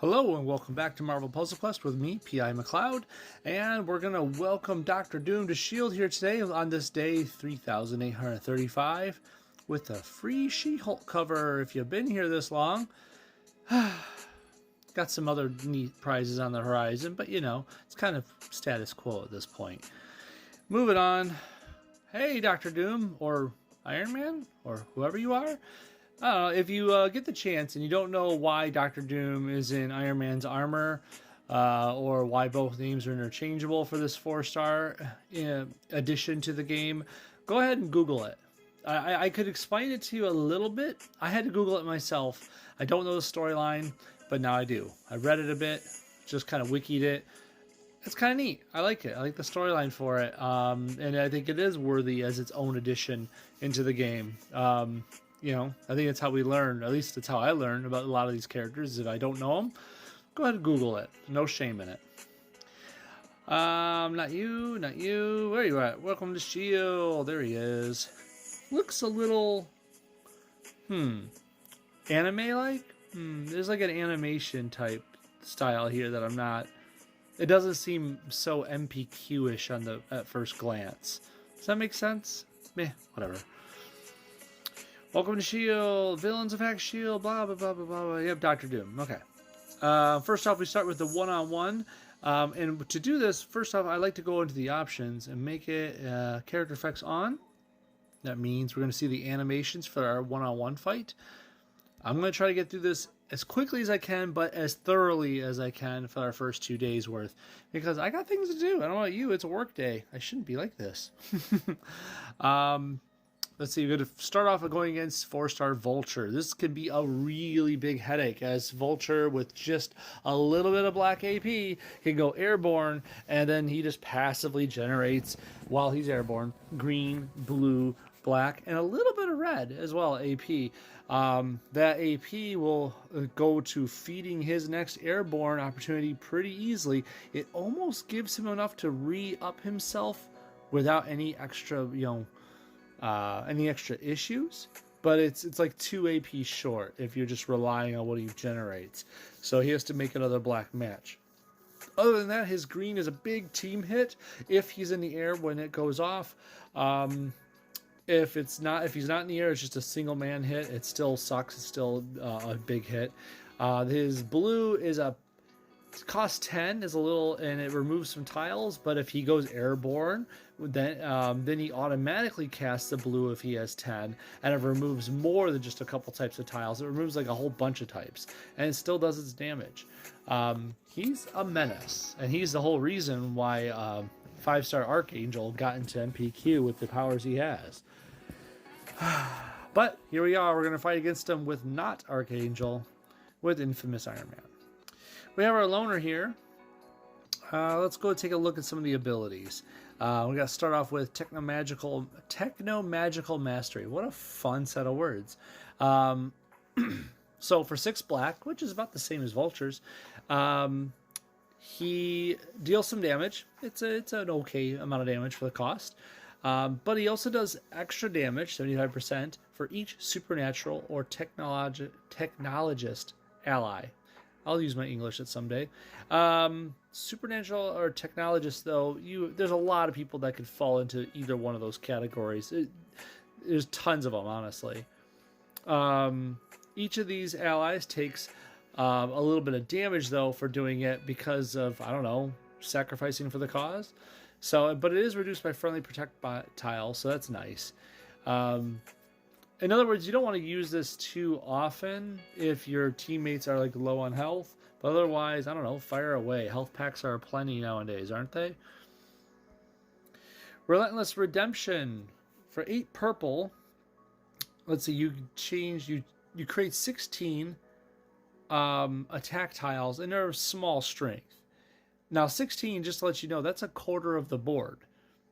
Hello and welcome back to Marvel Puzzle Quest with me, P.I. McLeod, and we're going to welcome Dr. Doom to S.H.I.E.L.D. here today on this day 3835 with a free She-Hulk cover. If you've been here this long, got some other neat prizes on the horizon, but you know, it's kind of status quo at this point. Moving on, hey Dr. Doom, or Iron Man, or whoever you are. I don't know, if you get the chance and you don't know why Dr. Doom is in Iron Man's armor, or why both names are interchangeable for this 4-star addition to the game, go ahead and Google it. I could explain it to you a little bit. I had to Google it myself. I don't know the storyline, but now I do. I read it a bit, just kind of wikied it. It's kind of neat. I like it. I like the storyline for it, and I think it is worthy as its own addition into the game. You know, I think that's how we learn. At least that's how I learn about a lot of these characters. If I don't know them, go ahead and Google it. No shame in it. Not you, not you. Where are you at? Welcome to S.H.I.E.L.D. There he is. Looks a little, anime-like? There's like an animation type style here that I'm not. It doesn't seem so MPQ-ish at first glance. Does that make sense? Meh, whatever. Welcome to S.H.I.E.L.D. Villains attack S.H.I.E.L.D. Blah, blah, blah, blah, blah. Yep, Dr. Doom. Okay. First off, we start with the one-on-one. And to do this, first off, I like to go into the options and make it character effects on. That means we're going to see the animations for our one-on-one fight. I'm going to try to get through this as quickly as I can, but as thoroughly as I can for our first 2 days worth. Because I got things to do. I don't know about you. It's a work day. I shouldn't be like this. Let's see, we're going to start off with going against 4-star Vulture. This can be a really big headache, as Vulture, with just a little bit of black AP, can go airborne, and then he just passively generates, while he's airborne, green, blue, black, and a little bit of red as well, AP. That AP will go to feeding his next airborne opportunity pretty easily. It almost gives him enough to re-up himself without any extra, any extra issues, but it's like 2 AP short if you're just relying on what he generates. So he has to make another black match. Other than that, his green is a big team hit if he's in the air when it goes off. If he's not in the air, it's just a single man hit. It still sucks. It's still a big hit. His blue is cost 10 is a little, and it removes some tiles, but if he goes airborne, then he automatically casts the blue if he has 10, and it removes more than just a couple types of tiles. It removes like a whole bunch of types, and it still does its damage. He's a menace, and he's the whole reason why 5-star Archangel got into MPQ with the powers he has. But here we are. We're going to fight against him with not Archangel, with Infamous Iron Man. We have our loner here. Let's go take a look at some of the abilities. We got to start off with Techno-Magical Mastery. What a fun set of words. So for 6 black, which is about the same as Vulture's, he deals some damage. It's an okay amount of damage for the cost. But he also does extra damage, 75%, for each supernatural or technologist ally. I'll use my English at some day. Supernatural or technologist, though, there's a lot of people that could fall into either one of those categories. There's tons of them, honestly. Each of these allies takes a little bit of damage, though, for doing it because of, I don't know, sacrificing for the cause. So, but it is reduced by friendly protect tiles, so that's nice. In other words, you don't want to use this too often if your teammates are like low on health. But otherwise, I don't know, fire away. Health packs are plenty nowadays, aren't they? Relentless Redemption. For 8 purple, let's see, you create 16 attack tiles, and they're of small strength. Now, 16, just to let you know, that's a quarter of the board.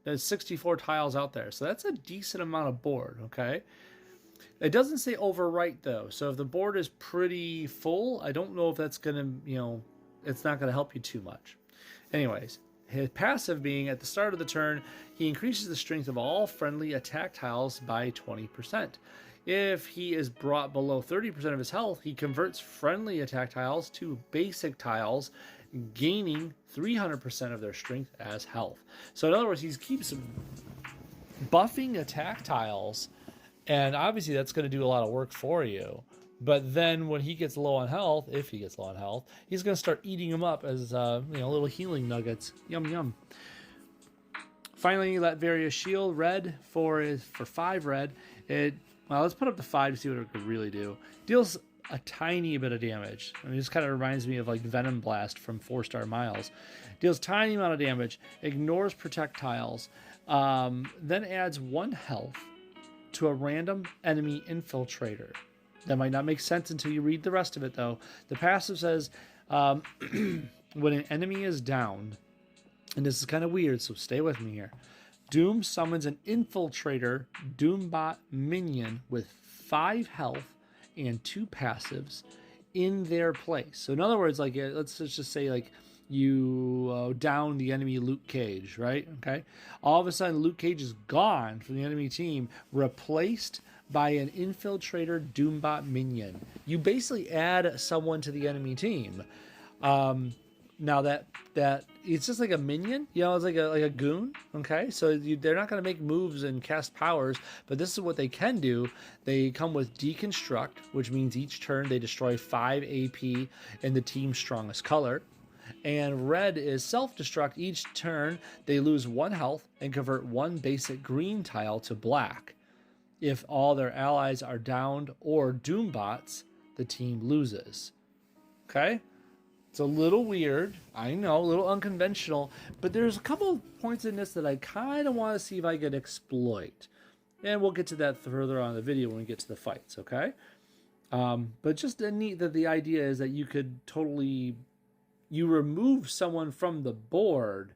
There's 64 tiles out there, so that's a decent amount of board, okay? It doesn't say overwrite, though, so if the board is pretty full, I don't know if that's going to, it's not going to help you too much. Anyways, his passive being, at the start of the turn, he increases the strength of all friendly attack tiles by 20%. If he is brought below 30% of his health, he converts friendly attack tiles to basic tiles, gaining 300% of their strength as health. So in other words, he keeps buffing attack tiles, and obviously that's going to do a lot of work for you. But then when he gets low on health, if he gets low on health, he's going to start eating them up as little healing nuggets. Yum yum. Finally, Latveria Shield red for 5 red. Let's put up to 5 to see what it could really do. Deals a tiny bit of damage. I mean, this kind of reminds me of like Venom Blast from 4-star Miles. Deals tiny amount of damage, ignores projectiles, then adds 1 health to a random enemy infiltrator. That might not make sense until you read the rest of it, though. The passive says, when an enemy is downed, and this is kind of weird, so stay with me here. Doom summons an infiltrator Doombot minion with 5 health and 2 passives in their place. So in other words, like let's just say like you down the enemy Luke Cage, right? Okay. All of a sudden, Luke Cage is gone from the enemy team, replaced by an infiltrator Doombot minion. You basically add someone to the enemy team. Now that it's just like a minion, it's like a goon. Okay, so they're not going to make moves and cast powers, but this is what they can do. They come with deconstruct, which means each turn they destroy 5 AP in the team's strongest color. And red is self-destruct. Each turn they lose 1 health and convert 1 basic green tile to black. If all their allies are downed or Doombots, the team loses. Okay? It's a little weird, I know, a little unconventional, but there's a couple of points in this that I kind of want to see if I could exploit. And we'll get to that further on in the video when we get to the fights, okay? But just neat that the idea is that you could you remove someone from the board.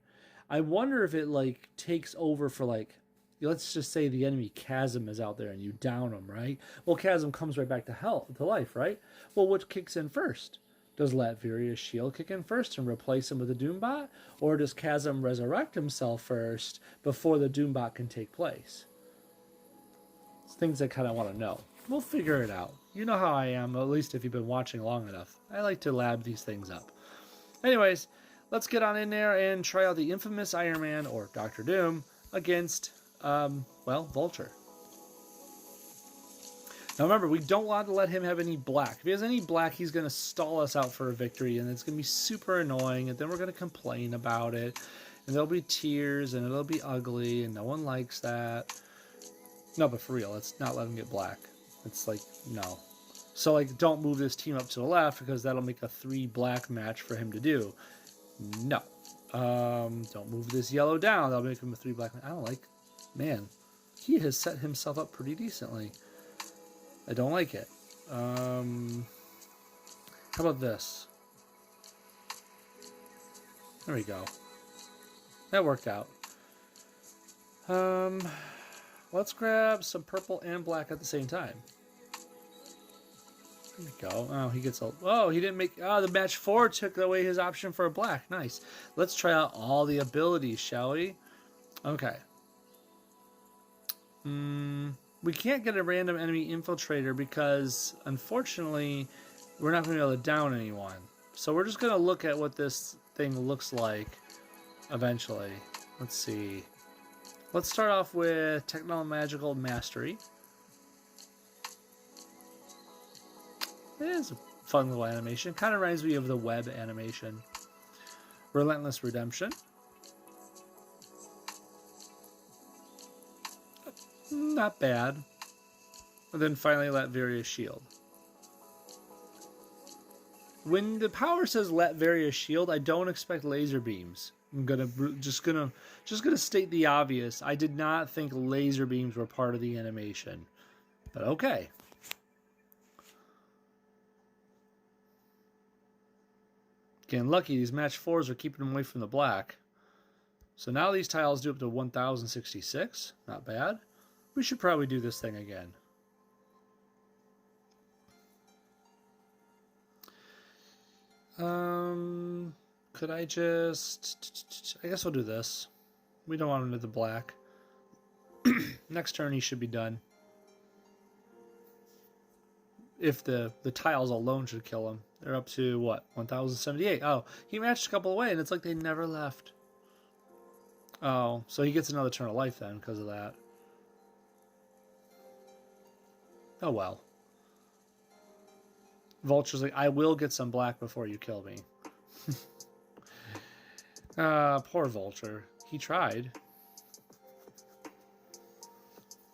I wonder if it like takes over for like, let's just say the enemy Chasm is out there and you down him, right? Well, Chasm comes right back to life, right? Well, what kicks in first? Does Latveria's shield kick in first and replace him with a Doombot? Or does Chasm resurrect himself first before the Doombot can take place? It's things I kind of want to know. We'll figure it out. You know how I am, at least if you've been watching long enough. I like to lab these things up. Anyways, let's get on in there and try out the infamous Iron Man, or Dr. Doom, against, Vulture. Now remember, we don't want to let him have any black. If he has any black, he's going to stall us out for a victory, and it's going to be super annoying, and then we're going to complain about it, and there'll be tears, and it'll be ugly, and no one likes that. No, but for real, let's not let him get black. It's like, no. So, like, don't move this team up to the left, because that'll make a 3 black match for him to do. No. Don't move this yellow down. That'll make him a 3 black match. I don't like... Man, he has set himself up pretty decently. I don't like it. How about this? There we go. That worked out. Let's grab some purple and black at the same time. There we go. Oh, he gets a... Oh, he didn't make... Oh, the match 4 took away his option for a black. Nice. Let's try out all the abilities, shall we? Okay. We can't get a random enemy infiltrator because, unfortunately, we're not going to be able to down anyone. So we're just going to look at what this thing looks like eventually. Let's see. Let's start off with Technological Mastery. It is a fun little animation. Kind of reminds me of the web animation. Relentless Redemption. Not bad. And then finally Latveria's Shield. When the power says Latveria's Shield, I don't expect laser beams. I'm just gonna state the obvious. I did not think laser beams were part of the animation. But okay. Getting lucky, these match 4s are keeping them away from the black. So now these tiles do up to 1066. Not bad. We should probably do this thing again. Could I just... I guess we'll do this. We don't want him to the black. Next turn he should be done. if the tiles alone should kill him. They're up to what, 1078. Oh, he matched a couple away, and it's like they never left. Oh, so he gets another turn of life then because of that. Oh well. Vulture's like, I will get some black before you kill me. Poor Vulture. He tried.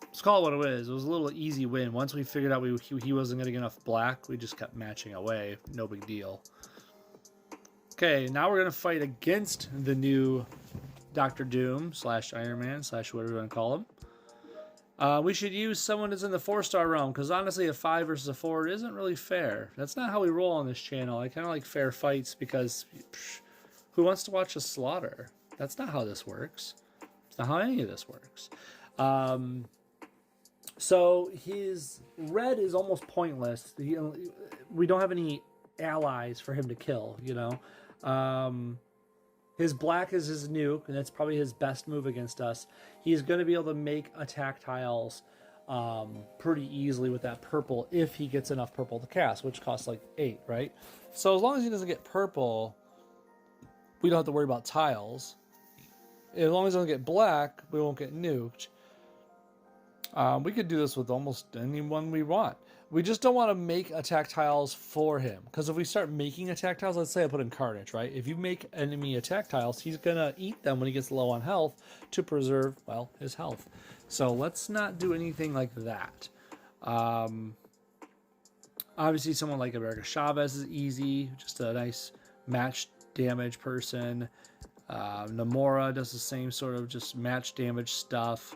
Let's call it what it is. It was a little easy win. Once we figured out he wasn't going to get enough black, we just kept matching away. No big deal. Okay, now we're going to fight against the new Doctor Doom / Iron Man / whatever you want to call him. We should use someone that's in the 4-star realm, because honestly a 5 versus a 4 isn't really fair. That's not how we roll on this channel. I kind of like fair fights because who wants to watch a slaughter? That's not how this works. It's not how any of this works. So his red is almost pointless. We don't have any allies for him to kill, you know. His black is his nuke, and that's probably his best move against us. He's going to be able to make attack tiles pretty easily with that purple if he gets enough purple to cast, which costs like 8, right? So as long as he doesn't get purple, we don't have to worry about tiles. As long as he doesn't get black, we won't get nuked. We could do this with almost anyone we want. We just don't want to make attack tiles for him. Because if we start making attack tiles, let's say I put in Carnage, right? If you make enemy attack tiles, he's going to eat them when he gets low on health to preserve, well, his health. So let's not do anything like that. Obviously, someone like America Chavez is easy. Just a nice match damage person. Namora does the same sort of just match damage stuff.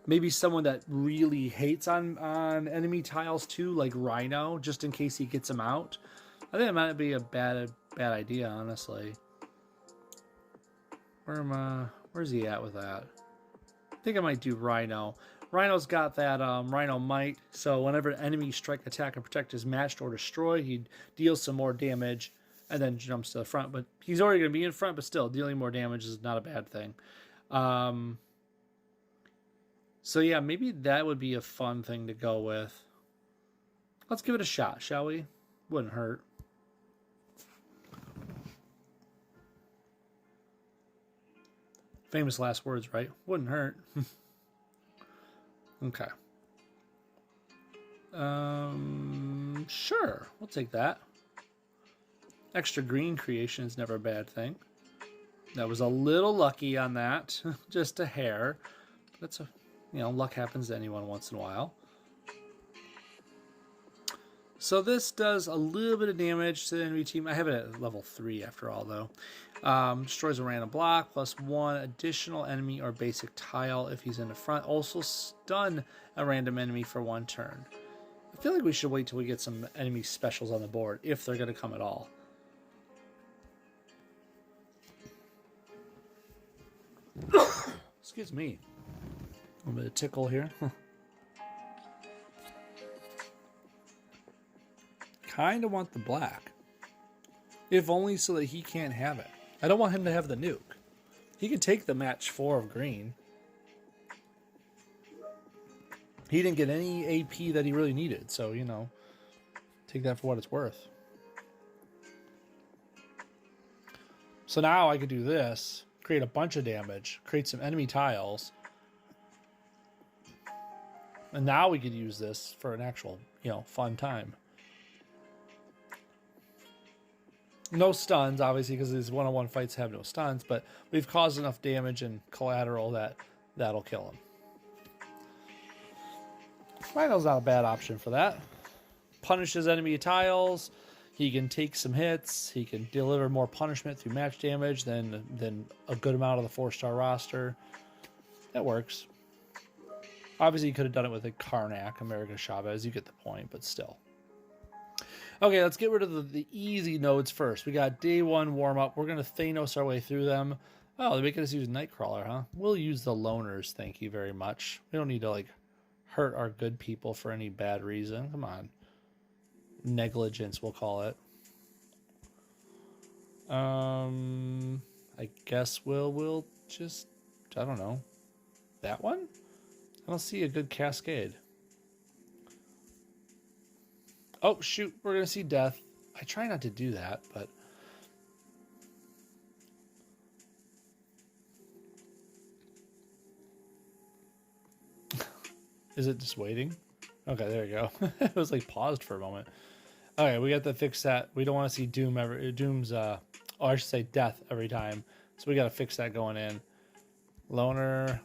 Maybe someone that really hates on enemy tiles too, like Rhino, just in case he gets him out. I think it might be a bad idea, honestly. Where's he at with that? I think I might do Rhino. Rhino's got that Rhino Might, so whenever an enemy strike, attack, and protect is matched or destroyed, he deals some more damage and then jumps to the front. But he's already going to be in front, but still, dealing more damage is not a bad thing. So yeah, maybe that would be a fun thing to go with. Let's give it a shot, shall we? Wouldn't hurt. Famous last words, right? Wouldn't hurt. Okay. Sure, we'll take that. Extra green creation is never a bad thing. That was a little lucky on that, just a hair. That's a, you know, luck happens to anyone once in a while. So this does a little bit of damage to the enemy team. I have it at level 3 after all, though. Destroys a random block, plus 1 additional enemy or basic tile if he's in the front. Also stun a random enemy for 1 turn. I feel like we should wait till we get some enemy specials on the board, if they're going to come at all. Excuse me. A little bit of tickle here. Kind of want the black. If only so that he can't have it. I don't want him to have the nuke. He can take the match 4 of green. He didn't get any AP that he really needed, so, you know, take that for what it's worth. So now I could do this, create a bunch of damage, create some enemy tiles, and now we could use this for an actual, you know, fun time. No stuns, obviously, because these one-on-one fights have no stuns, but we've caused enough damage and collateral that that'll kill him. Rhino's not a bad option for that. Punishes enemy tiles. He can take some hits. He can deliver more punishment through match damage than a good amount of the 4-star roster. That works. Obviously, you could have done it with a Karnak, America Chavez. You get the point, but still. Okay, let's get rid of the easy nodes first. We got day 1 warm-up. We're going to Thanos our way through them. Oh, they're making us use Nightcrawler, huh? We'll use the loners, thank you very much. We don't need to, like, hurt our good people for any bad reason. Come on. Negligence, we'll call it. I guess we'll just, I don't know. That one? I don't see a good cascade. Oh, shoot. We're going to see death. I try not to do that, but... Is it just waiting? Okay, there you go. It was like paused for a moment. Okay, we got to fix that. We don't want to see Doom's, or I should say death every time. So we got to fix that going in. Loner.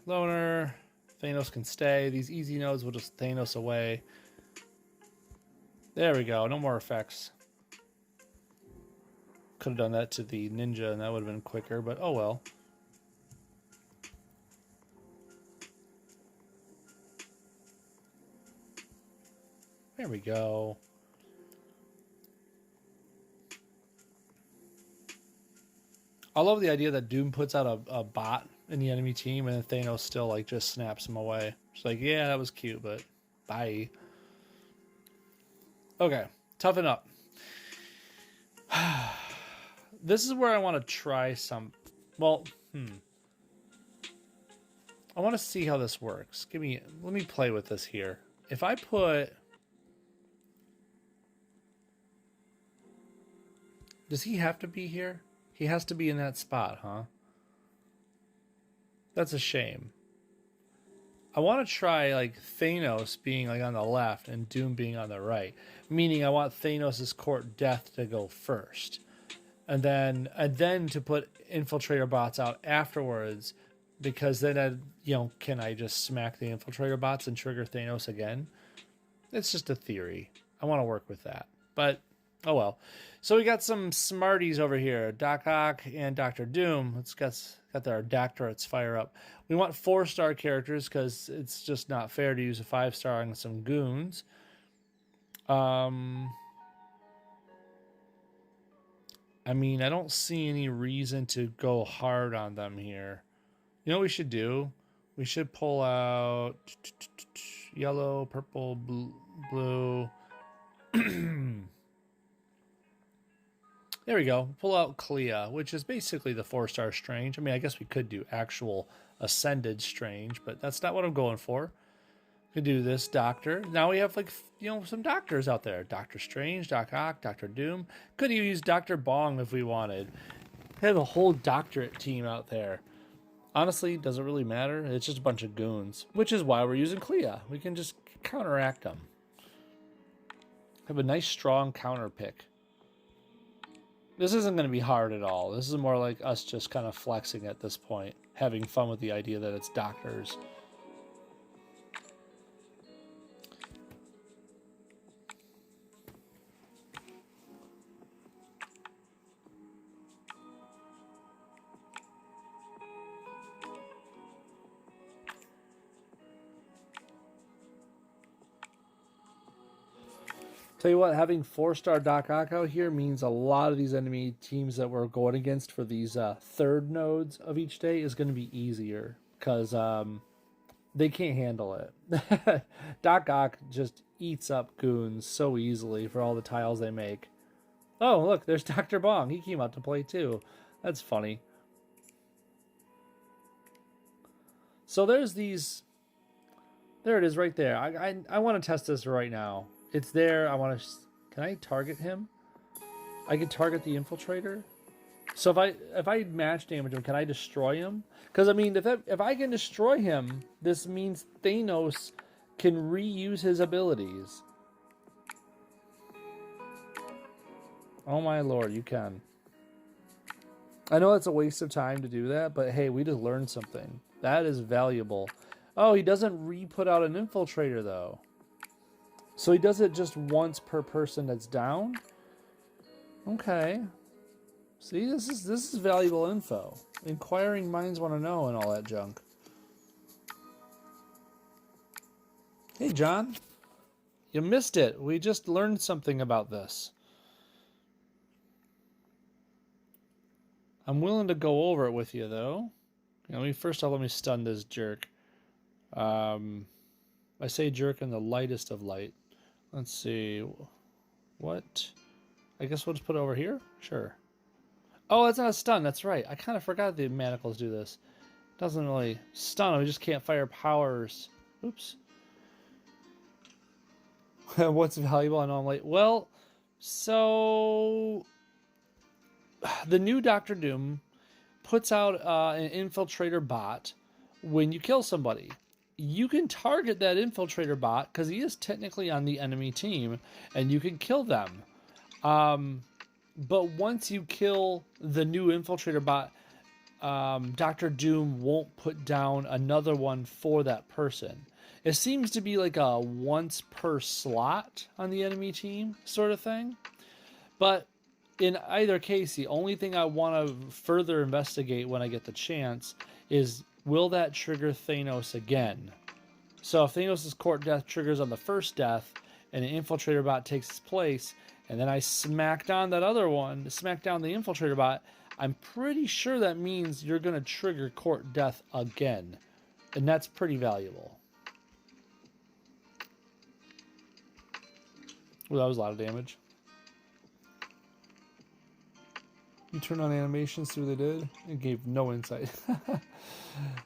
Thanos can stay. These easy nodes will just Thanos away. There we go. No more effects. Could have done that to the ninja and that would have been quicker, but oh well. There we go. I love the idea that Doom puts out a bot in the enemy team and then Thanos still like just snaps him away. It's like, yeah, that was cute, but bye. Okay, toughen up. This is where I want to try some... Well, I want to see how this works. Let me play with this here. If I put... Does he have to be here? He has to be in that spot, huh? That's a shame. I want to try like Thanos being like on the left and Doom being on the right. Meaning I want Thanos' court death to go first. And then to put infiltrator bots out afterwards, because then can I just smack the infiltrator bots and trigger Thanos again? It's just a theory. I want to work with that. But oh well. So we got some smarties over here. Doc Ock and Dr. Doom. Let's got our doctorates fire up. We want 4-star characters because it's just not fair to use a 5-star on some goons. I mean, I don't see any reason to go hard on them here. You know what we should do? We should pull out yellow, purple, blue. There we go. Pull out Clea, which is basically the 4-star Strange. I mean, I guess we could do actual Ascended Strange, but that's not what I'm going for. Could do this Doctor. Now we have some doctors out there. Doctor Strange, Doc Ock, Dr. Doom. Could use Dr. Bong if we wanted. Have a whole doctorate team out there. Honestly, doesn't really matter. It's just a bunch of goons, which is why we're using Clea. We can just counteract them. Have a nice strong counter pick. This isn't going to be hard at all. This is more like us just kind of flexing at this point. Having fun with the idea that it's doctors. Tell you what, having 4-star Doc Ock out here means a lot of these enemy teams that we're going against for these third nodes of each day is going to be easier because they can't handle it. Doc Ock just eats up goons so easily for all the tiles they make. Oh, look, there's Dr. Bong. He came out to play too. That's funny. So there's these... There it is right there. I want to test this right now. It's there. I want to... Can I target him? I can target the infiltrator. So if I match damage him, can I destroy him? Because I mean, if I can destroy him, this means Thanos can reuse his abilities. Oh my lord, you can. I know it's a waste of time to do that, but hey, we just learned something. That is valuable. Oh, he doesn't re-put out an infiltrator though. So he does it just once per person that's down? Okay. See, this is valuable info. Inquiring minds want to know and all that junk. Hey, John. You missed it. We just learned something about this. I'm willing to go over it with you, though. First off, let me stun this jerk. I say jerk in the lightest of light. Let's see. What? I guess we'll just put it over here? Sure. Oh, it's not a stun. That's right. I kind of forgot the manacles do this. Doesn't really stun. We just can't fire powers. Oops. What's valuable? I know I'm late. Well, so the new Doctor Doom puts out an infiltrator bot when you kill somebody. You can target that infiltrator bot because he is technically on the enemy team, and you can kill them. But once you kill the new infiltrator bot, Doctor Doom won't put down another one for that person. It seems to be like a once per slot on the enemy team sort of thing. But in either case, the only thing I want to further investigate when I get the chance is, will that trigger Thanos again? So if Thanos' court death triggers on the first death and an infiltrator bot takes its place, and then I smack down that other one, smack down the infiltrator bot, I'm pretty sure that means you're going to trigger court death again. And that's pretty valuable. Well, that was a lot of damage. You turn on animations, see what they did? It gave no insight.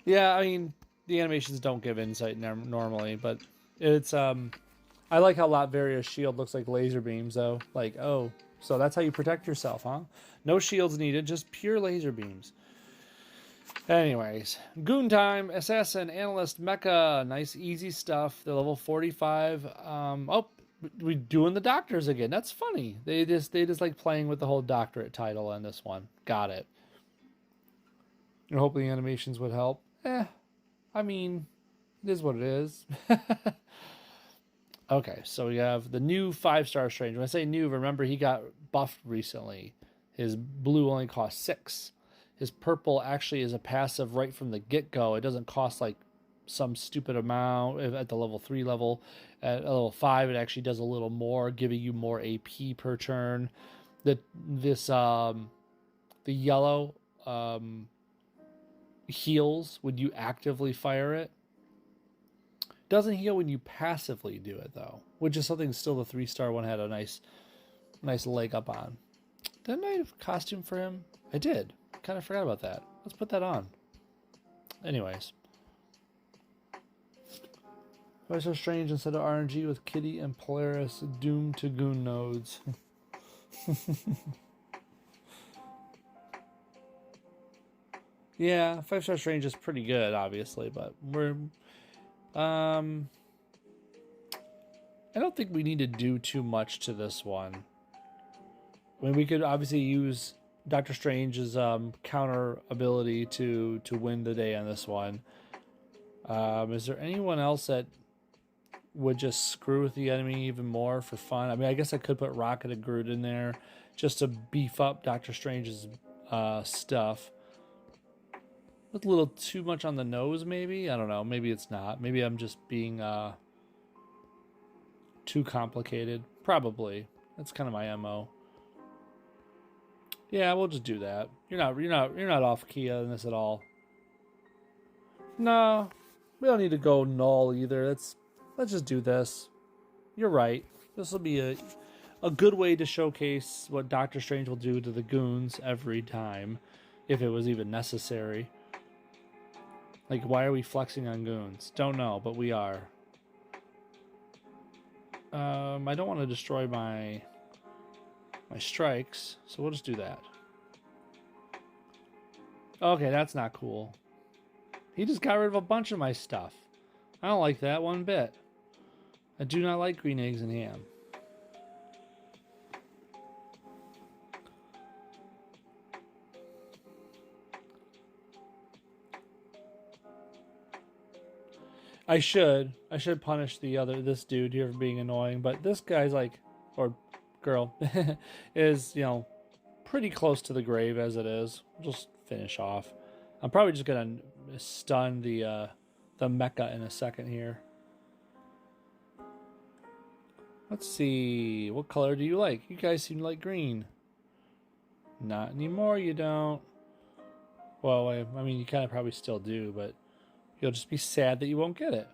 Yeah, I mean, the animations don't give insight normally, but it's, I like how Latveria's shield looks like laser beams, though. Like, oh, so that's how you protect yourself, huh? No shields needed, just pure laser beams. Anyways, Goon Time, Assassin, Analyst, Mecha, nice easy stuff. They're level 45. Oh, we're doing the doctors again. That's funny. They just like playing with the whole doctorate title on this one. Got it. And hopefully the animations would help. I mean, it is what it is. Okay, so we have the new 5-star Strange. When I say new, remember he got buffed recently. His blue only costs 6. His purple actually is a passive right from the get-go. It doesn't cost like some stupid amount at the level 3 level. At level 5, it actually does a little more, giving you more AP per turn. The yellow heals when you actively fire it. Doesn't heal when you passively do it, though, which is something still the 3-star one had a nice leg up on. Didn't I have a costume for him? I did. Kind of forgot about that. Let's put that on. Anyways. Why so strange instead of RNG with Kitty and Polaris doomed to goon nodes? Yeah, 5-star Strange is pretty good, obviously, but we're... I don't think we need to do too much to this one. I mean, we could obviously use Doctor Strange's counter ability to win the day on this one. Is there anyone else that would just screw with the enemy even more for fun? I mean, I guess I could put Rocket and Groot in there just to beef up Doctor Strange's stuff. That's a little too much on the nose, maybe? I don't know. Maybe it's not. Maybe I'm just being too complicated. Probably. That's kind of my MO. Yeah, we'll just do that. You're not off key on this at all. No, we don't need to go null either. Let's just do this. You're right. This will be a good way to showcase what Doctor Strange will do to the goons every time, if it was even necessary. Like, why are we flexing on goons? Don't know, but we are. I don't want to destroy my strikes, so we'll just do that. Okay, that's not cool. He just got rid of a bunch of my stuff. I don't like that one bit. I do not like green eggs and ham. I should punish this dude here for being annoying, but this guy's like, or girl, is, pretty close to the grave as it is. We'll just finish off. I'm probably just gonna stun the mecha in a second here. Let's see, what color do you like? You guys seem to like green. Not anymore, you don't. Well, I mean, you kind of probably still do, but you'll just be sad that you won't get it.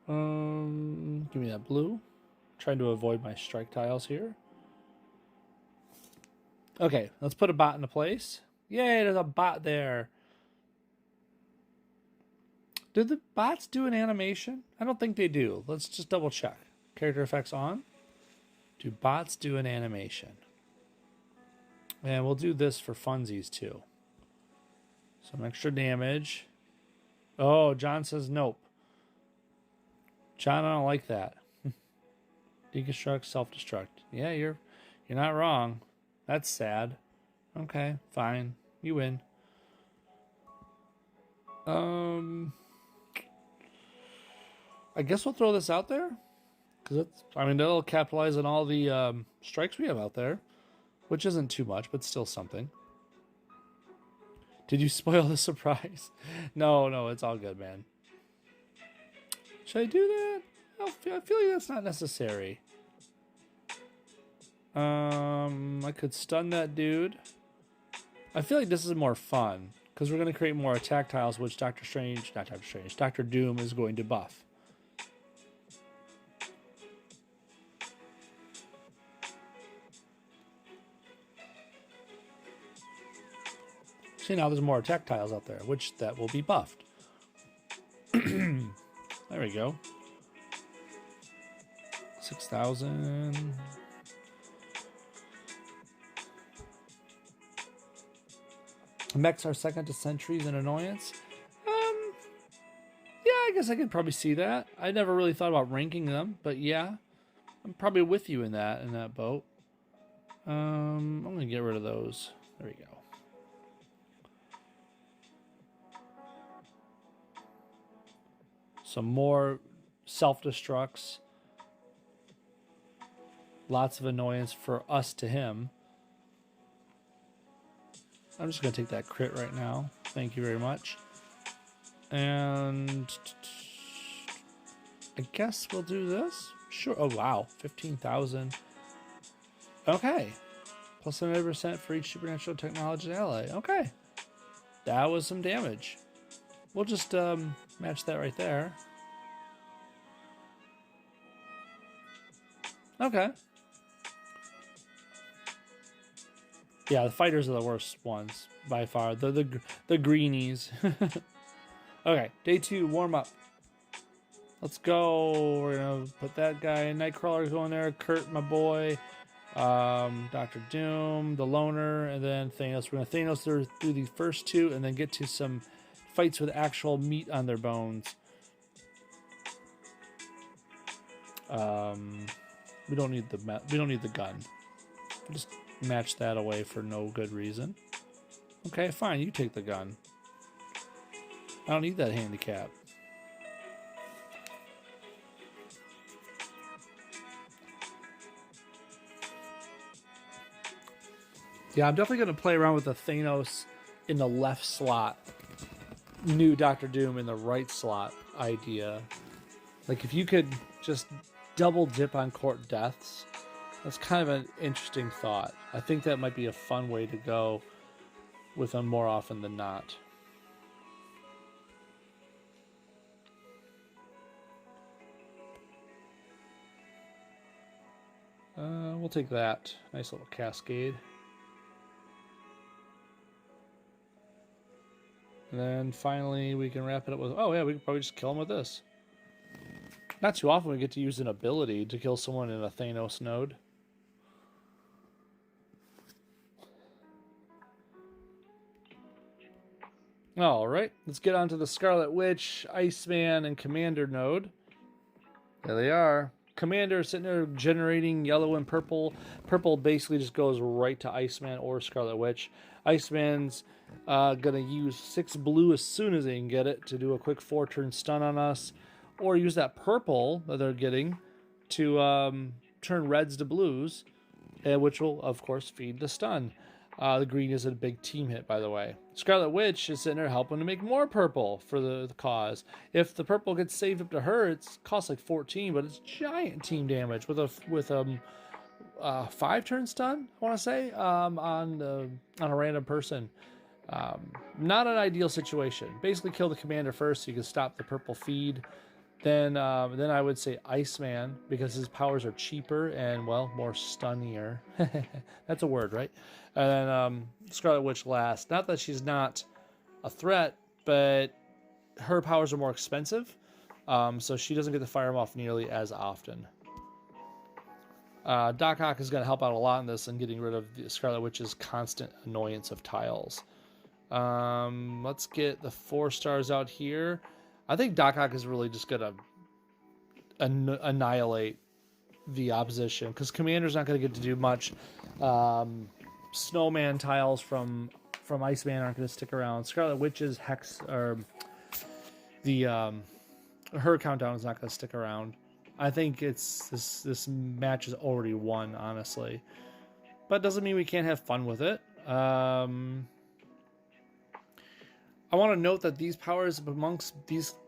Give me that blue. Trying to avoid my strike tiles here. Okay, let's put a bot into place. Yay, there's a bot there. Did the bots do an animation? I don't think they do. Let's just double check. Character effects on. Do bots do an animation? And we'll do this for funsies too. Some extra damage. Oh, John says nope. John, I don't like that. Deconstruct, self-destruct. Yeah, you're not wrong. That's sad. Okay, fine. You win. I guess we'll throw this out there. Because that'll capitalize on all the strikes we have out there. Which isn't too much, but still something. Did you spoil the surprise? No, it's all good, man. Should I do that? I feel like that's not necessary. I could stun that dude. I feel like this is more fun. Because we're going to create more attack tiles, which Dr. Doom is going to buff. See, now there's more attack tiles out there, which that will be buffed. There we go. 6,000. Mechs are second to sentries and annoyance. Yeah, I guess I could probably see that. I never really thought about ranking them, but yeah, I'm probably with you in that boat. I'm gonna get rid of those. There we go. Some more self-destructs. Lots of annoyance for us to him. I'm just going to take that crit right now. Thank you very much. And I guess we'll do this. Sure. Oh, wow. 15,000. Okay. Plus 100% for each supernatural technology ally. Okay. That was some damage. We'll just match that right there. Okay. Yeah, the fighters are the worst ones by far. The greenies. Okay, day 2, warm up. Let's go. We're gonna put that guy. Nightcrawler going there. Kurt, my boy. Dr. Doom, the loner, and then Thanos. We're gonna Thanos through the first 2, and then get to some fights with actual meat on their bones. We don't need the gun. We'll just match that away for no good reason. Okay, fine. You take the gun. I don't need that handicap. Yeah, I'm definitely going to play around with the Thanos in the left slot. New Doctor Doom in the right slot idea. Like, if you could just double dip on court deaths, that's kind of an interesting thought. I think that might be a fun way to go with them more often than not. We'll take that. Nice little cascade. And then finally we can wrap it up with... Oh yeah, we can probably just kill him with this. Not too often we get to use an ability to kill someone in a Thanos node. Alright, let's get on to the Scarlet Witch, Iceman, and Commander node. There they are. Commander is sitting there generating yellow and purple. Purple basically just goes right to Iceman or Scarlet Witch. Iceman's gonna use 6 blue as soon as they can get it to do a quick 4-turn stun on us, or use that purple that they're getting to turn reds to blues, which will of course feed the stun. The green is a big team hit, by the way. Scarlet Witch is sitting there helping to make more purple for the cause. If the purple gets saved up to her, it costs like 14, but it's giant team damage with a 5-turn stun, I want to say, on a random person. Not an ideal situation. Basically, kill the commander first so you can stop the purple feed. Then I would say Iceman, because his powers are cheaper and, well, more stunnier. That's a word, right? And then Scarlet Witch last. Not that she's not a threat, but her powers are more expensive, so she doesn't get to fire them off nearly as often. Doc Ock is going to help out a lot in this and getting rid of the Scarlet Witch's constant annoyance of tiles. Let's get the 4 stars out here. I think Doc Ock is really just going to annihilate the opposition because Commander's not going to get to do much. Snowman tiles from Iceman aren't going to stick around. Scarlet Witch's Hex or her countdown is not going to stick around. I think it's this match is already won, honestly, but doesn't mean we can't have fun with it. I want to note that these powers amongst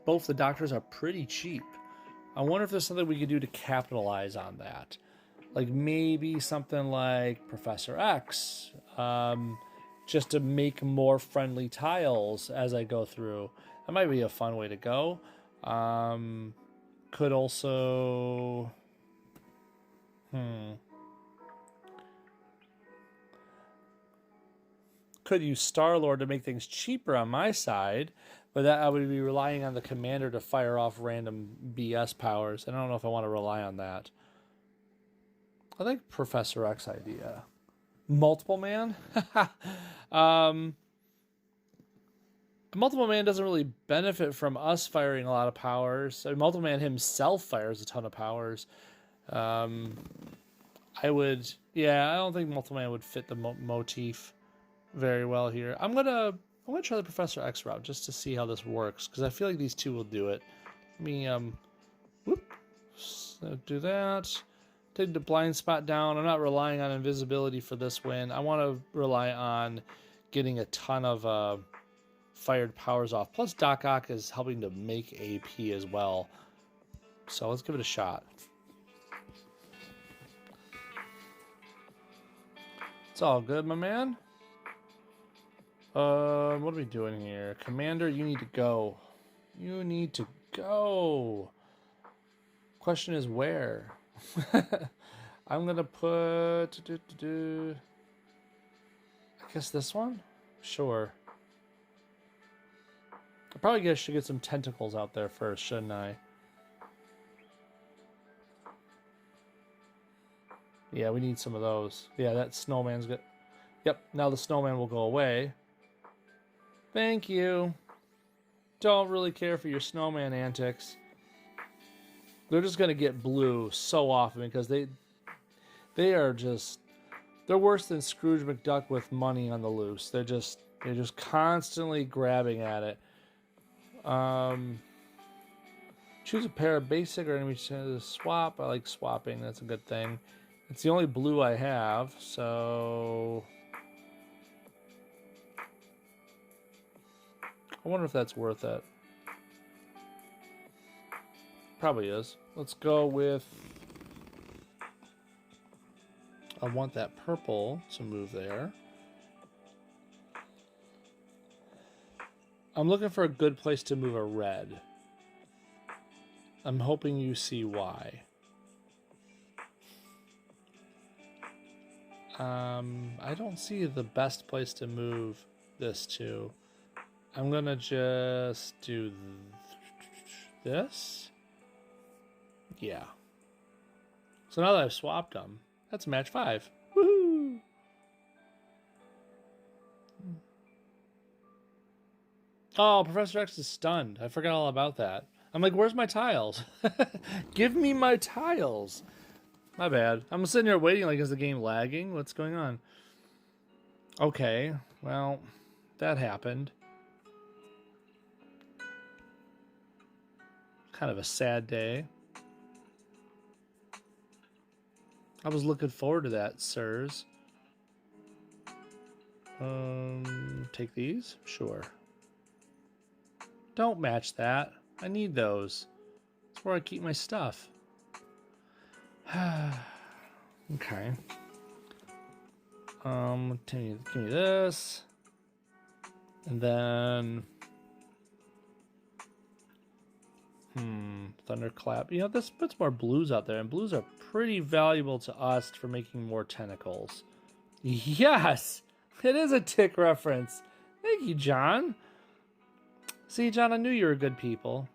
both the doctors are pretty cheap. I wonder if there's something we could do to capitalize on that, like maybe something like Professor X, just to make more friendly tiles as I go through. That might be a fun way to go. Could also... Could use Star-Lord to make things cheaper on my side, but that I would be relying on the Commander to fire off random BS powers. I don't know if I want to rely on that. I think Professor X idea. Multiple Man? Multiple Man doesn't really benefit from us firing a lot of powers. I mean, Multiple Man himself fires a ton of powers. I don't think Multiple Man would fit the motif very well here. I'm gonna try the Professor X route just to see how this works because I feel like these two will do it. Let me do that. Take the blind spot down. I'm not relying on invisibility for this win. I want to rely on getting a ton of fired powers off. Plus Doc Ock is helping to make AP as well. So let's give it a shot. It's all good, my man. What are we doing here? Commander, you need to go. You need to go. Question is where? I'm gonna put... I guess this one? Sure. I probably should get some tentacles out there first, shouldn't I? Yeah, we need some of those. Yeah, that snowman's good. Yep, now the snowman will go away. Thank you. Don't really care for your snowman antics. They're just going to get blue so often because they're worse than Scrooge McDuck with money on the loose. They're just constantly grabbing at it. Choose a pair of basic or enemy to swap. I like swapping. That's a good thing. It's the only blue I have, so I wonder if that's worth it. Probably is. Let's go with... I want that purple to move there. I'm looking for a good place to move a red. I'm hoping you see why. I don't see the best place to move this to. I'm gonna just do this. Yeah. So now that I've swapped them, that's match 5. Woohoo! Oh, Professor X is stunned. I forgot all about that. I'm like, where's my tiles? Give me my tiles. My bad. I'm sitting here waiting like, is the game lagging? What's going on? Okay, well, that happened. Kind of a sad day. I was looking forward to that, sirs. Take these? Sure. Don't match that. I need those. That's where I keep my stuff. Okay. Give me this. And then... Thunderclap. You know, this puts more blues out there, and blues are pretty valuable to us for making more tentacles. Yes! It is a Tick reference. Thank you, John. See, John, I knew you were good people.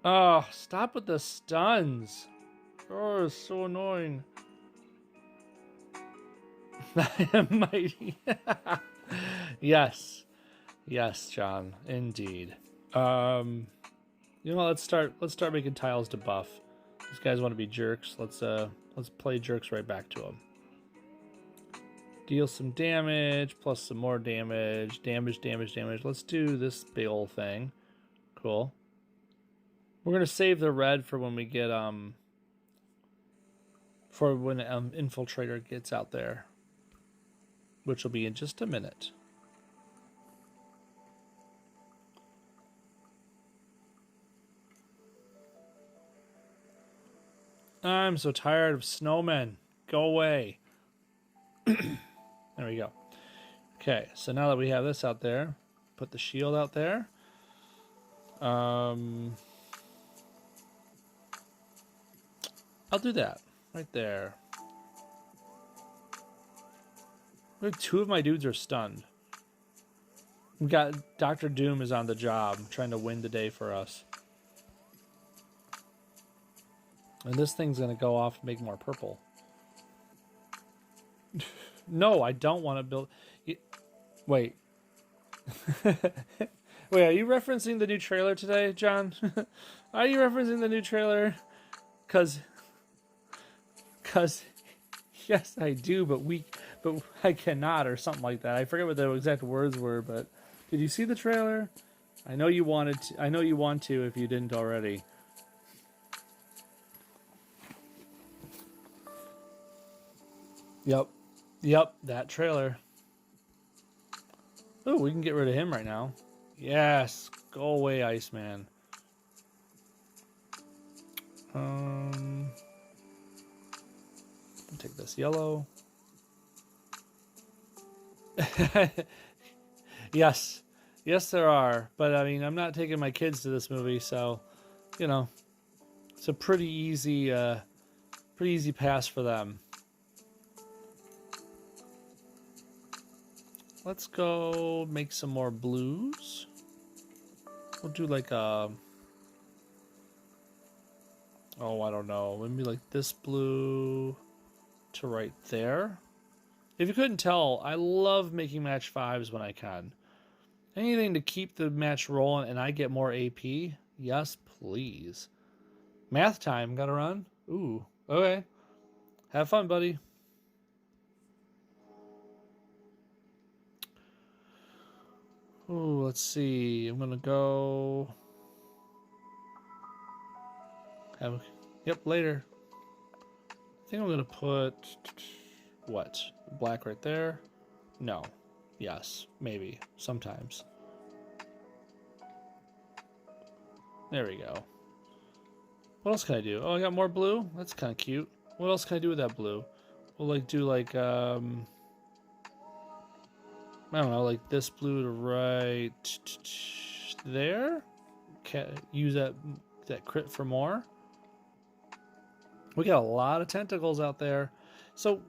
Oh, stop with the stuns. Oh, it's so annoying. I am mighty. Yes. Yes, John. Indeed. You know, let's start making tiles to buff. These guys want to be jerks. Let's play jerks right back to them. Deal some damage, plus some more damage. Damage. Let's do this big old thing. Cool. We're gonna save the red for when we get for when Infiltrator gets out there, which will be in just a minute. I'm so tired of snowmen. Go away. There we go. Okay, so now that we have this out there, put the shield out there. I'll do that right there. Two of my dudes are stunned. We got Dr. Doom is on the job, trying to win the day for us. And this thing's gonna go off and make more purple. No, I don't want to build. Wait. Wait, are you referencing the new trailer today, John? Are you referencing the new trailer? Cause yes, I do, but I cannot, or something like that. I forget what the exact words were, but did you see the trailer? I know you wanted to. I know you want to if you didn't already. Yep, that trailer. Oh, we can get rid of him right now. Yes, go away, Iceman. I'll take this yellow. Yes, there are. But I mean, I'm not taking my kids to this movie, so you know, it's a pretty easy pass for them. Let's go make some more blues. We'll do like a... Oh, I don't know. Maybe like this blue to right there. If you couldn't tell, I love making match 5s when I can. Anything to keep the match rolling and I get more AP? Yes, please. Math time. Gotta run? Ooh, okay. Have fun, buddy. Ooh, let's see. I'm gonna go. Yep, later. I think I'm gonna put what? Black right there? No. Yes, maybe. Sometimes. There we go. What else can I do? Oh, I got more blue? That's kind of cute. What else can I do with that blue? We'll like do like I don't know, like this blue to right there. Use that crit for more. We got a lot of tentacles out there. So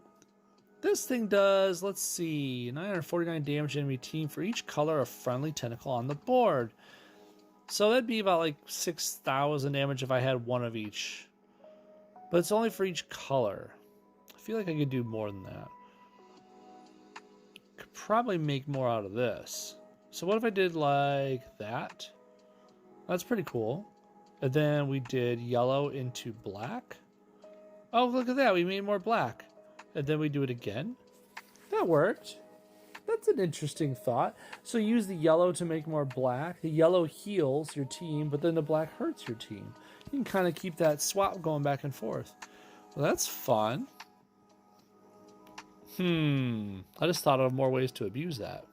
this thing does, let's see, 949 damage to enemy team for each color of friendly tentacle on the board. So that'd be about like 6,000 damage if I had one of each. But it's only for each color. I feel like I could do more than that. Could probably make more out of this. So what if I did like that? That's pretty cool. And then we did yellow into black. Oh, look at that. We made more black. And then we do it again. That worked. That's an interesting thought. So use the yellow to make more black. The yellow heals your team, but then the black hurts your team. You can kind of keep that swap going back and forth. Well, that's fun. I just thought of more ways to abuse that.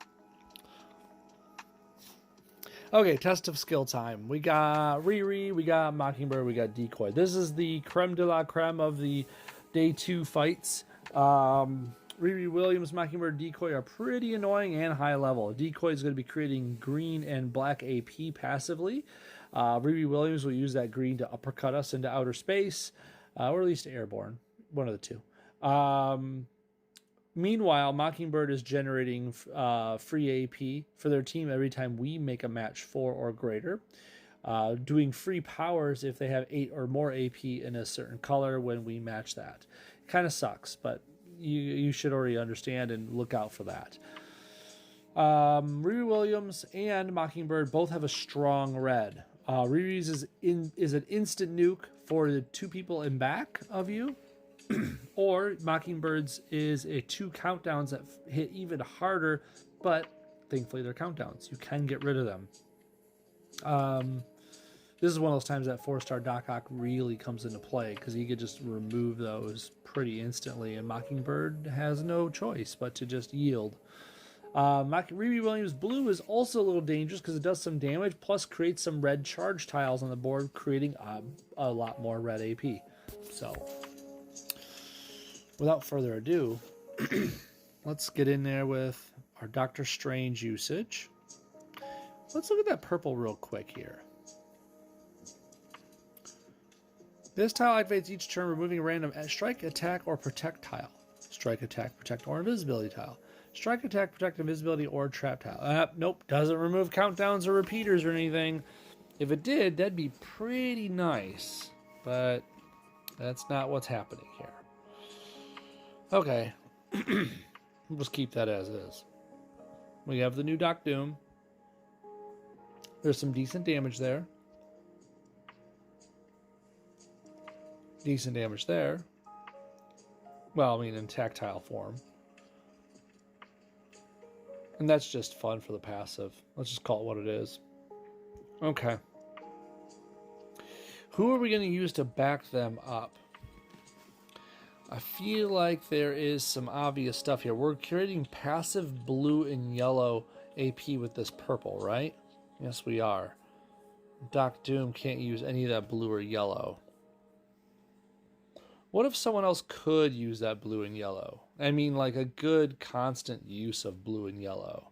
Okay, test of skill time. We got Riri, we got Mockingbird, we got Decoy. This is the creme de la creme of the day 2 fights. Riri Williams, Mockingbird, Decoy are pretty annoying and high level. Decoy is going to be creating green and black AP passively. Riri Williams will use that green to uppercut us into outer space, or at least airborne. One of the two. Meanwhile, Mockingbird is generating free AP for their team every time we make a match 4 or greater. Doing free powers if they have 8 or more AP in a certain color when we match that. Kind of sucks, but you should already understand and look out for that. Riri Williams and Mockingbird both have a strong red. Riri's is an instant nuke for the 2 people in back of you, or Mockingbird's is a 2 countdowns that hit even harder, but thankfully they're countdowns. You can get rid of them. This is one of those times that 4-star Doc Ock really comes into play because you could just remove those pretty instantly, and Mockingbird has no choice but to just yield. Riri Williams blue is also a little dangerous because it does some damage, plus creates some red charge tiles on the board, creating a lot more red AP. So, without further ado, let's get in there with our Doctor Strange usage. Let's look at that purple real quick here. This tile activates each turn, removing a random strike, attack, or protect tile. Strike, attack, protect, or invisibility tile. Strike, attack, protect, invisibility, or trap tile. Nope, doesn't remove countdowns or repeaters or anything. If it did, that'd be pretty nice, but that's not what's happening here. Okay, we'll just keep that as is. We have the new Doc Doom. There's some decent damage there. Decent damage there. Well, I mean, in tactile form. And that's just fun for the passive. Let's just call it what it is. Okay. Who are we going to use to back them up? I feel like there is some obvious stuff here. We're creating passive blue and yellow AP with this purple, right? Yes, we are. Doc Doom can't use any of that blue or yellow. What if someone else could use that blue and yellow? I mean, like a good constant use of blue and yellow.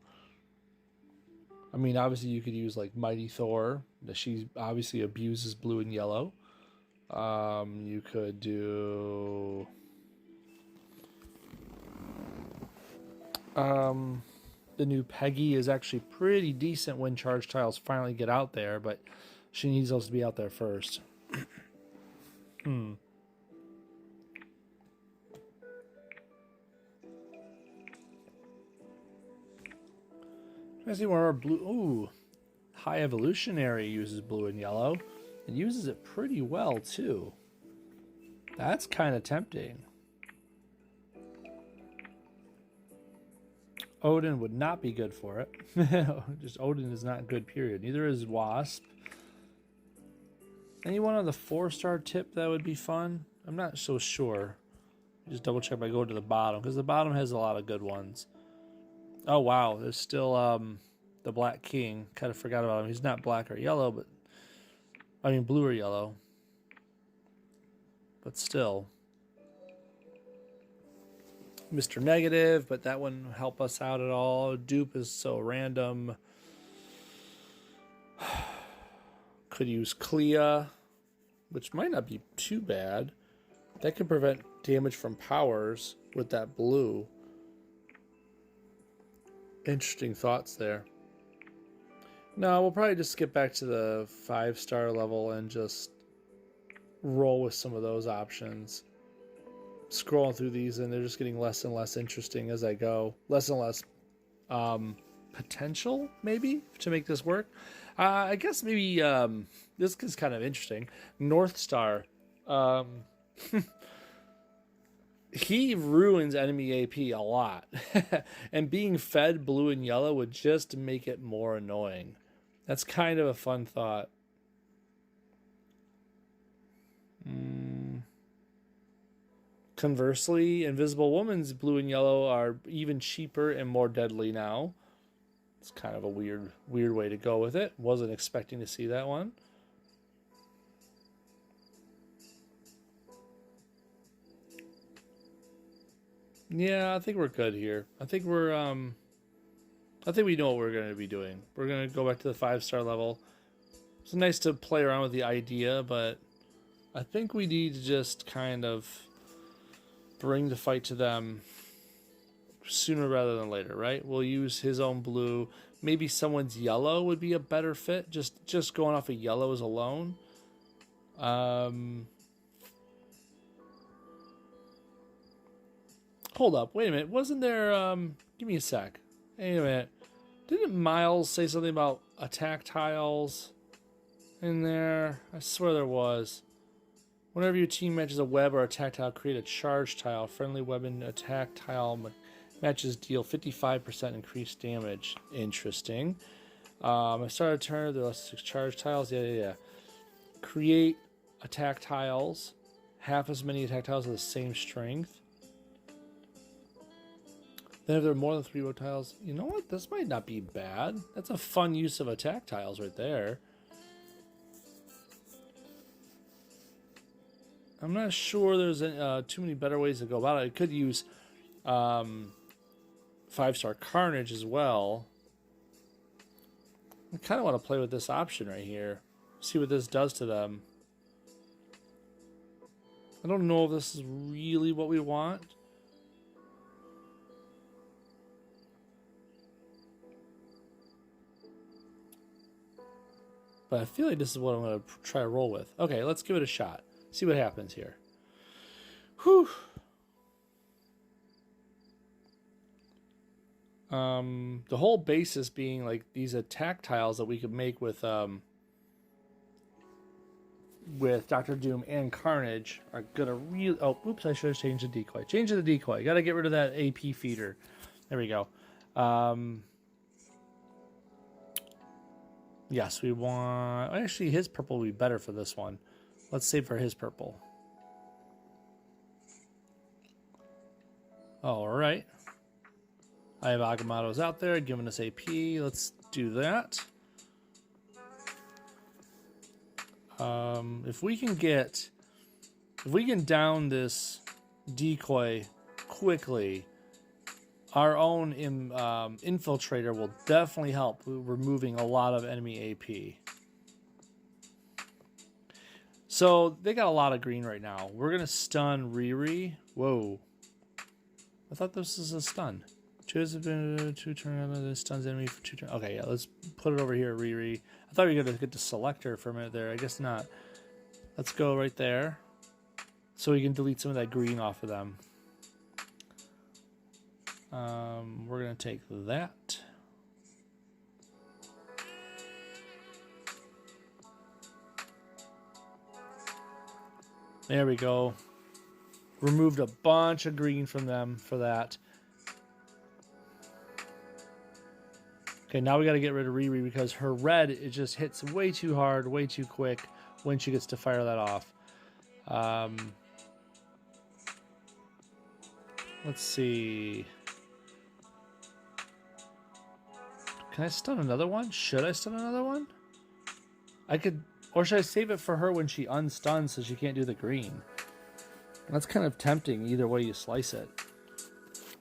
I mean, obviously you could use like Mighty Thor. She obviously abuses blue and yellow. You could do... the new Peggy is actually pretty decent when charge tiles finally get out there, but she needs those to be out there first. I see more blue. Ooh, High Evolutionary uses blue and yellow. It uses it pretty well, too. That's kind of tempting. Odin would not be good for it. Just Odin is not good, period. Neither is Wasp. Anyone on the 4-star tip that would be fun? I'm not so sure. Just double check by going to the bottom, because the bottom has a lot of good ones. Oh, wow. There's still the Black King. Kind of forgot about him. He's not black or yellow, but... I mean, blue or yellow. But still. Mr. Negative, but that wouldn't help us out at all. Dupe is so random. Could use Clea, which might not be too bad. That could prevent damage from powers with that blue. Interesting thoughts there. No, we'll probably just skip back to the 5-star level and just roll with some of those options. Scrolling through these, and they're just getting less and less interesting as I go. Less and less potential, maybe, to make this work. I guess maybe this is kind of interesting. North Star. He ruins enemy AP a lot. And being fed blue and yellow would just make it more annoying. That's kind of a fun thought. Conversely, Invisible Woman's blue and yellow are even cheaper and more deadly now. It's kind of a weird way to go with it. Wasn't expecting to see that one. Yeah, I think we're good here. I think we're I think we know what we're going to be doing. We're going to go back to the 5-star level. It's nice to play around with the idea, but I think we need to just kind of bring the fight to them sooner rather than later, right? We'll use his own blue. Maybe someone's yellow would be a better fit. Just going off of yellows alone. Hold up, wait a minute. Wasn't there? Give me a sec. Wait a minute. Didn't Miles say something about attack tiles in there? I swear there was. Whenever your team matches a web or attack tile, create a charge tile. Friendly weapon attack tile matches deal 55% increased damage. Interesting. I started a turn. There are 6 charge tiles. Yeah. Create attack tiles. Half as many attack tiles of the same strength. Then if there are more than 3 row tiles, you know what? This might not be bad. That's a fun use of attack tiles right there. I'm not sure there's too many better ways to go about it. I could use 5-star Carnage as well. I kind of want to play with this option right here. See what this does to them. I don't know if this is really what we want. But I feel like this is what I'm going to try to roll with. Okay, let's give it a shot. See what happens here. Whew. The whole basis being like these attack tiles that we could make with Dr. Doom and Carnage are gonna really. Oh, oops! I should have changed the decoy. Change the decoy. Got to get rid of that AP feeder. There we go. Yes, we want. Actually, his purple will be better for this one. Let's save for his purple. All right. I have Agamatos out there giving us AP. Let's do that. If we can down this decoy quickly, our own infiltrator will definitely help removing a lot of enemy AP. So they got a lot of green right now. We're gonna stun Riri. Whoa! I thought this was a stun. Choose 2 turns. Stuns enemy for 2 turns. Okay, yeah. Let's put it over here, Riri. I thought we were gonna get the selector for a minute there. I guess not. Let's go right there, so we can delete some of that green off of them. We're gonna take that. There we go. Removed a bunch of green from them for that. Okay, now we got to get rid of Riri because her red, it just hits way too hard, way too quick when she gets to fire that off. Let's see. Can I stun another one? Should I stun another one? I could, or should I save it for her when she unstuns so she can't do the green? That's kind of tempting either way you slice it.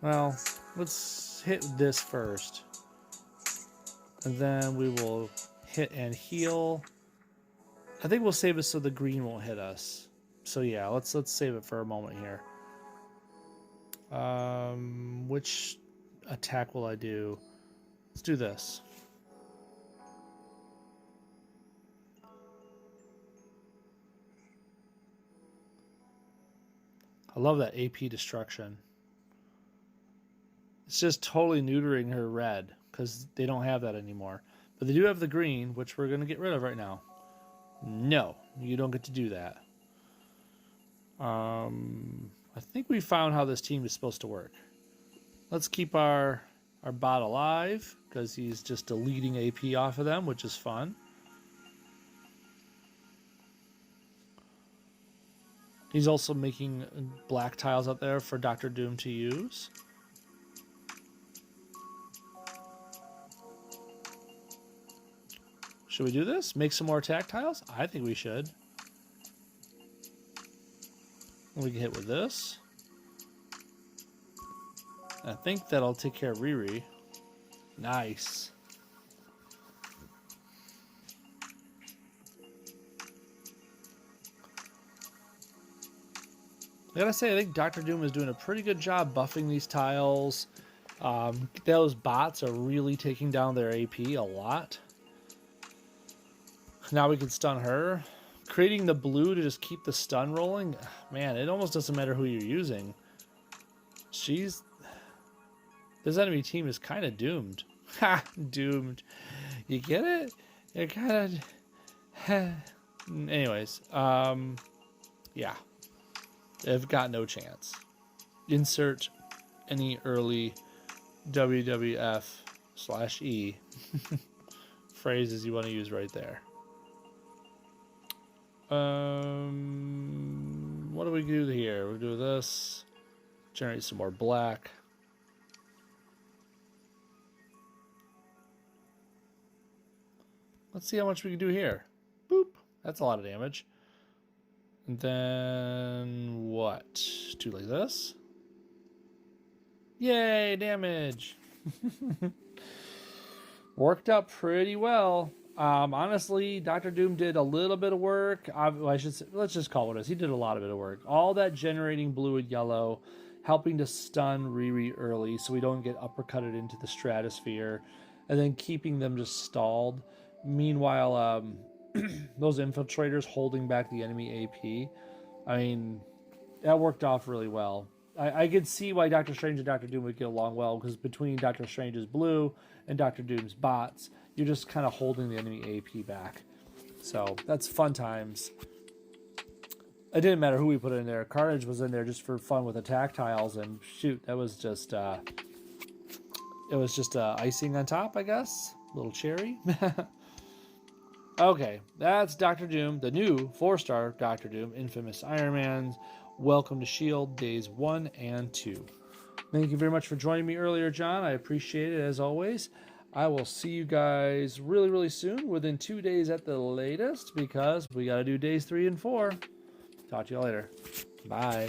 Well, let's hit this first. And then we will hit and heal. I think we'll save it so the green won't hit us. So yeah, let's save it for a moment here. Which attack will I do? Let's do this. I love that AP destruction. It's just totally neutering her red because they don't have that anymore. But they do have the green, which we're going to get rid of right now. No, you don't get to do that. I think we found how this team is supposed to work. Let's keep our bot alive because he's just deleting AP off of them, which is fun. He's also making black tiles out there for Dr. Doom to use. Should we do this? Make some more attack tiles? I think we should. We can hit with this. I think that'll take care of Riri. Nice. I gotta say, I think Dr. Doom is doing a pretty good job buffing these tiles, Those bots are really taking down their AP a lot. Now we can stun her. Creating the blue to just keep the stun rolling. Man, it almost doesn't matter who you're using. This enemy team is kind of doomed. Ha! Doomed. You get it? You're kind of... Anyways, yeah. They've got no chance. Insert any early WWF/E phrases you want to use right there. What do we do here? We'll do this. Generate some more black. Let's see how much we can do here. Boop. That's a lot of damage. And then what? Do like this. Yay, damage. Worked out pretty well. Honestly, Dr. Doom did a little bit of work. I should say, let's just call it as he did a lot of work. All that generating blue and yellow, helping to stun Riri early so we don't get uppercutted into the stratosphere, and then keeping them just stalled. Meanwhile, those infiltrators holding back the enemy AP. I mean, that worked off really well. I could see why Doctor Strange and Doctor Doom would get along well, because between Doctor Strange's blue and Doctor Doom's bots, you're just kind of holding the enemy AP back. So that's fun times. It didn't matter who we put in there. Carnage was in there just for fun with attack tiles, and shoot, that was just it was just icing on top, I guess. A little cherry. Okay, that's Doctor Doom, the new 4-star Doctor Doom, infamous Iron Man. Welcome to S.H.I.E.L.D. days 1 and 2. Thank you very much for joining me earlier, John. I appreciate it as always. I will see you guys really, really soon, within 2 days at the latest, because we got to do days 3 and 4. Talk to you later. Bye.